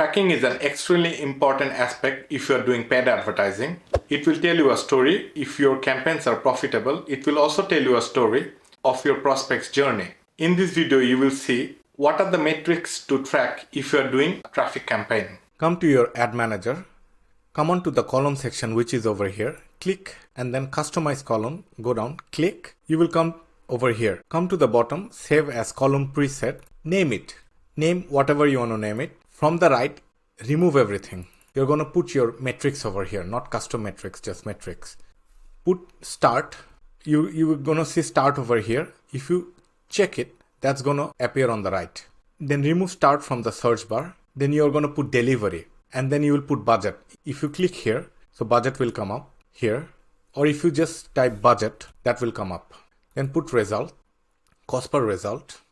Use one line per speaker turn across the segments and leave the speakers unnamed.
Tracking is an extremely important aspect if you are doing paid advertising. It will tell you a story if your campaigns are profitable. It will also tell you a story of your prospect's journey. In this video, you will see what are the metrics to track if you are doing a traffic campaign. Come to your ad manager. Come on to the column section, which is over here. Click and then customize column. Go down, click. You will come over here. Come to the bottom, save as column preset. Name it. Name whatever you want to name it. From the right, remove everything. You're going to put your metrics over here, not custom metrics, just metrics. Put start. You're going to see start over here. If you check it, that's going to appear on the right. Then remove start from the search bar. Then you're going to put delivery. And then you will put budget. If you click here, so budget will come up here. Or if you just type budget, that will come up. Then put result, cost per result,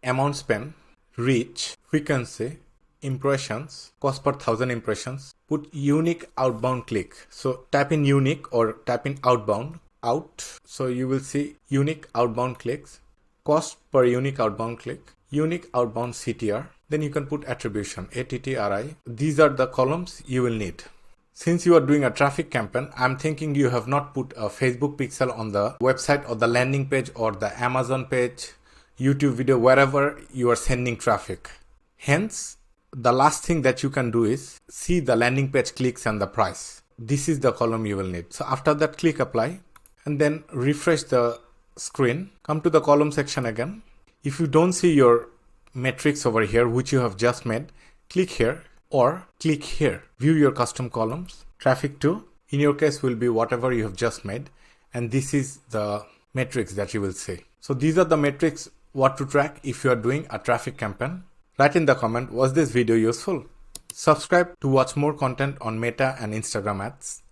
amount spent, reach, frequency, impressions, cost per 1,000 impressions. Put unique outbound click. So type in unique or type in outbound, out. So you will see unique outbound clicks, cost per unique outbound click, unique outbound CTR. Then you can put attribution, ATTRI. These are the columns you will need. Since you are doing a traffic campaign, I'm thinking you have not put a Facebook pixel on the website or the landing page or the Amazon page, YouTube video, wherever you are sending traffic. Hence, the last thing that you can do is see the landing page clicks and the price. This is the column you will need. So after that, click apply and then refresh the screen. Come to the column section again. If you don't see your metrics over here, which you have just made, click here or click here. View your custom columns. Traffic to, in your case, will be whatever you have just made. And this is the metrics that you will see. So these are the metrics what to track if you are doing a traffic campaign. Write in the comment, was this video useful? Subscribe to watch more content on Meta and Instagram ads.